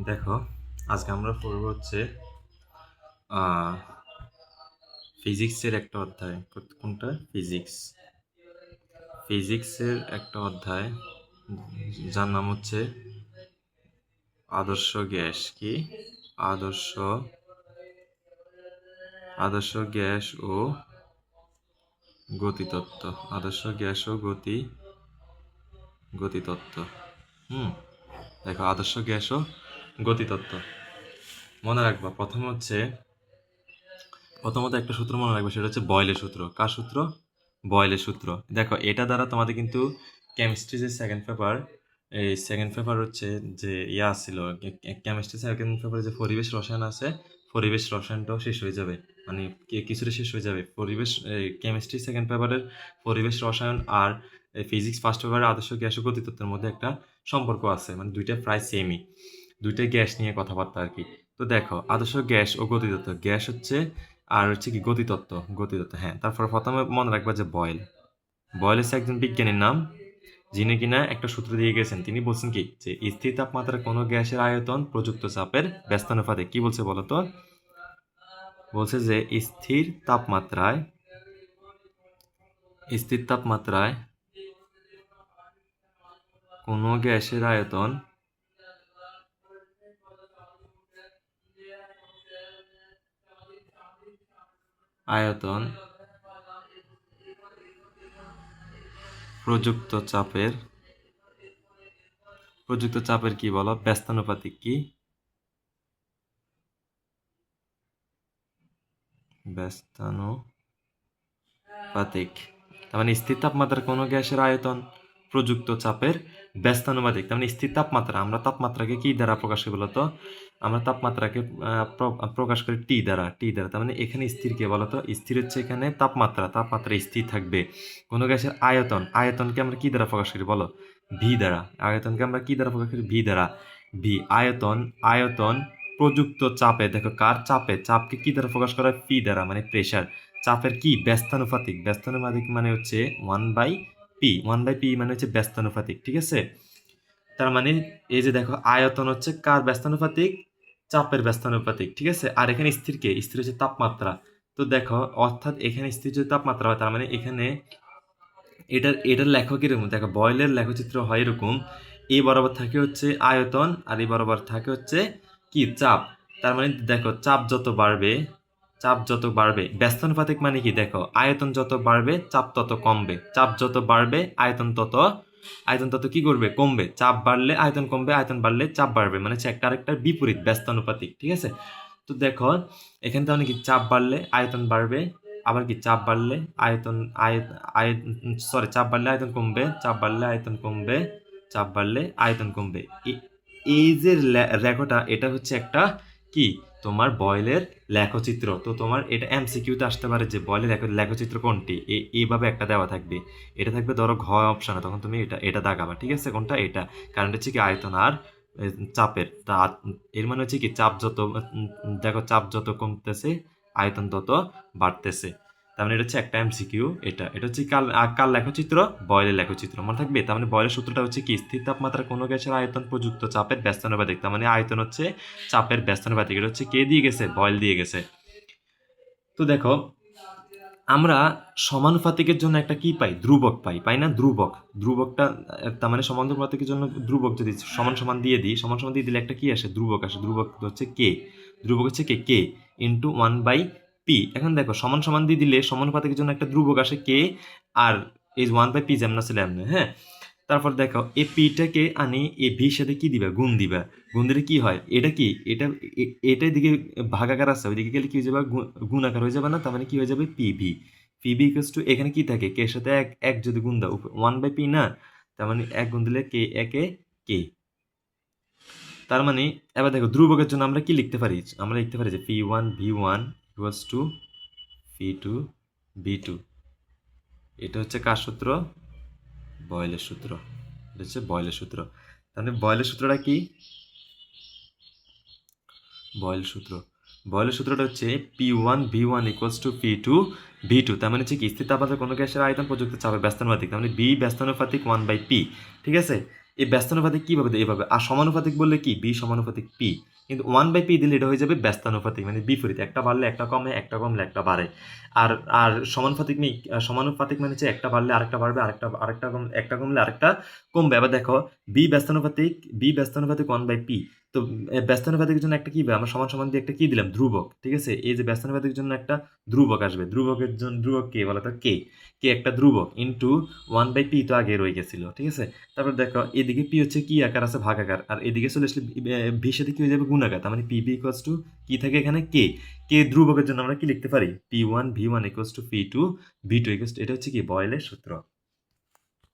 দেখো, আজকে আমরা পড়ব হচ্ছে ফিজিক্সের একটা অধ্যায়। কোনটা? ফিজিক্সের একটা অধ্যায় যার নাম হচ্ছে আদর্শ গ্যাস। কি? আদর্শ আদর্শ গ্যাস ও গতিতত্ত্ব। আদর্শ গ্যাস ও গতিতত্ত্ব। দেখো, আদর্শ গ্যাস ও গতিতত্ত্ব মনে রাখবা। প্রথমত একটা সূত্র মনে রাখবে, সেটা হচ্ছে বয়েলের সূত্র। কার সূত্র? বয়েলের সূত্র। দেখো, এটা দ্বারা তোমাদের কিন্তু কেমিস্ট্রি যে সেকেন্ড পেপার হচ্ছে যে ছিল, কেমিস্ট্রি সেকেন্ড পেপারে যে পরিবেশ রসায়ন আছে, পরিবেশ রসায়নটাও শেষ হয়ে যাবে, মানে কিছুটা শেষ হয়ে যাবে। কেমিস্ট্রি সেকেন্ড পেপারের পরিবেশ রসায়ন আর ফিজিক্স ফার্স্ট পেপারের আদর্শ গ্যাস ও গতিতত্ত্বের মধ্যে একটা সম্পর্ক আছে, মানে দুইটা প্রায় সেমই, দুইটাই গ্যাস নিয়ে কথাবার্তা আর কি। তো দেখো, আদর্শ গ্যাস ও গতিতত্ত্ব, গ্যাস হচ্ছে আর হচ্ছে কি গতিতত্ত্ব। হ্যাঁ, তারপর প্রথমে মনে রাখবা যে বয়েল হচ্ছে একজন বিজ্ঞানীর নাম, যিনি কিনা একটা সূত্র দিয়ে গেছেন। তিনি বলছেন কি, যে স্থির তাপমাত্রায় কোনো গ্যাসের আয়তন প্রযুক্ত চাপের ব্যস্তানুপাতে। কি বলছে বলতো? বলছে যে স্থির তাপমাত্রায় কোনো গ্যাসের আয়তন প্রযুক্ত চাপের কি বলো? ব্যস্তানুপাতিক। কি? ব্যস্তানুপাতিক। তার মানে স্থির তাপমাত্রার কোনো গ্যাসের আয়তন প্রযুক্ত চাপের ব্যস্তানুপাতিক। তার মানে স্থির তাপমাত্রা, আমরা তাপমাত্রাকে কি দ্বারা প্রকাশ করি বলতো? আমরা তাপমাত্রাকে প্রকাশ করি টি দ্বারা। তার মানে এখানে স্থির কে বলতো? স্থির হচ্ছে এখানে তাপমাত্রা স্থির থাকবে। কোনো গ্যাসের আয়তনকে আমরা কি দ্বারা প্রকাশ করি বলো? ভি দ্বারা। আয়তনকে আমরা কি দ্বারা প্রকাশ করি? ভি দ্বারা। আয়তন প্রযুক্ত চাপে, দেখো কার চাপে? চাপকে কি দ্বারা প্রকাশ করা হয়? পি দ্বারা, মানে প্রেসার। চাপের কি? ব্যস্তানুপাতিক মানে হচ্ছে 1/p মানে হচ্ছে ব্যস্তানুপাতিক। ঠিক আছে? তার মানে এই যে দেখো, আয়তন হচ্ছে কার ব্যস্তানুপাতিক? চাপের ব্যস্তানুপাতিক। ঠিক আছে? আর এখানে স্থির হচ্ছে তাপমাত্রা। তো দেখো, অর্থাৎ এখানে স্থির যদি তাপমাত্রা হয়, তার মানে এখানে এটার লেখক এরকম। দেখো, বয়েলের লেখচিত্র হয় এরকম, এই বরাবর থাকে হচ্ছে আয়তন, আর এই বরাবর থাকে হচ্ছে কি? চাপ। তার মানে দেখো, চাপ যত বাড়বে ব্যস্তানুপাতিক মানে কি? দেখো, আয়তন যত বাড়বে চাপ তত কমবে, চাপ যত বাড়বে আয়তন তত কি করবে? কমবে। চাপ বাড়লে আয়তন কমবে, আয়তন বাড়লে চাপ বাড়বে, মানে হচ্ছে একটা আরেকটার বিপরীত, ব্যস্তানুপাতিক। ঠিক আছে? তো দেখো, এখানে তাহলে কি? চাপ বাড়লে আয়তন বাড়বে, আবার কি? চাপ বাড়লে আয়তন কমবে, চাপ বাড়লে আয়তন কমবে। এই যে রেখাটা, এটা হচ্ছে একটা কি? তোমার বয়েলের লেখচিত্র। তো তোমার এটা এমসিকিউতে আসতে পারে যে বয়েলের লেখচিত্র কোনটি, এইভাবে একটা দেওয়া থাকবে। এটা থাকবে ধরো ঘ অপশনে, তখন তুমি এটা দাগাবা। ঠিক আছে? কোনটা? এটা। কারণ হচ্ছে কি আয়তন আর চাপের এর মানে হচ্ছে কি, দেখো, চাপ যত কমতেছে আয়তন তত বাড়তেছে। তার মানে এটা হচ্ছে একটা এমসিকিউ। এটা হচ্ছে কার লেখচিত্র? বয়েলের লেখচিত্র। মনে থাকবে? তার মানে বয়েলের সূত্রটা হচ্ছে কি? স্থির তাপমাত্রার কোনো গ্যাসের আয়তন প্রযুক্ত চাপের ব্যস্তানুপাতিক। তার মানে আয়তন হচ্ছে চাপের ব্যস্তানুপাতিক। এটা হচ্ছে কে দিয়ে গেছে? বয়েল দিয়ে গেছে। তো দেখো, আমরা সমানুপাতিকের জন্য একটা কি পাই? ধ্রুবক পাই না? ধ্রুবকটা, তার মানে সমানুপাতিকের জন্য ধ্রুবক যদি সমান সমান দিয়ে দিলে একটা কি আসে? ধ্রুবক আসে। ধ্রুবক হচ্ছে কে ইন্টু 1/p। এখন দেখো, সমান সমান দিয়ে দিলে সমানুপাতিকের জন্য একটা ধ্রুবক আসে কে, আর এই 1/p যেমন আছে এমনি। হ্যাঁ, তারপর দেখো, এই পিটাকে আনি এই ভির সাথে কি দিবা? গুণ দিলে কি হয়? এটা দিকে ভাগাকার আছে, ওইদিকে গেলে কি হয়ে যাবে? গুণাকার হয়ে যাবে না? তার মানে কি হয়ে যাবে? পিভি ইকুয়ালস টু, এখানে কি থাকে? কে এর সাথে এক যদি গুণ দাও, 1/p না? তার মানে এক গুণ দিলে কে একে কে। তার মানে এবার দেখো, ধ্রুবকের জন্য আমরা কি লিখতে পারি? আমরা লিখতে পারি যে p1v1 ইকুয়ালস টু p2v2। এটা হচ্ছে কার সূত্র? বয়েলের সূত্র। এটা হচ্ছে বয়েলের সূত্র। তাহলে বয়েলের সূত্রটা কি? বয়েলের সূত্রটা হচ্ছে p1v1 ইকুয়ালস টু p2v2। তার মানে হচ্ছে কি? স্থির তাপমাত্রায় কোনো গ্যাসের আয়তন প্রযুক্ত চাপের ব্যস্তানুপাতিক। তার মানে b ব্যস্তানুপাতিক 1/p। ঠিক আছে? এই ব্যস্তানুপাতিক কীভাবে দেয়? এভাবে। আর সমানুপাতিক বললে কি? বি সমানুপাতিক পি। কিন্তু 1/p দিলে এটা হয়ে যাবে ব্যস্তানুপাতিক, মানে বিপরীত। একটা বাড়লে একটা কমে, একটা কমলে একটা বাড়ে। আর আর সমানুপাতিক নেই, সমানুপাতিক মানে হচ্ছে একটা বাড়লে আরেকটা বাড়বে, একটা কমলে আরেকটা কমবে। আবার দেখো বি ব্যস্তানুপাতিক 1/p। তো ব্যস্তানুপাতিকের জন্য একটা কি হবে? আমরা সমান সমান দিয়ে একটা কি দিলাম? ধ্রুবক। ঠিক আছে? এই যে ব্যস্তানুপাতিকের জন্য একটা ধ্রুবক আসবে। ধ্রুবক কে বলো তো? কে। কে একটা ধ্রুবক ইনটু 1/p তো আগে রয়ে গেছিল। ঠিক আছে? তারপর দেখো এদিকে পি হচ্ছে কি আকার আছে? ভাগাকার। আর এদিকে চলে আসলে ভির সাথে কি হয়ে যাবে? গুণাকার। তার মানে পিবি ইকুয়ালস টু কি থাকে এখানে? কে। কে ধ্রুবকের জন্য আমরা কি লিখতে পারি? P1 V1 equals to P2 V2 equals to, এটা হচ্ছে কি বয়েলের সূত্র।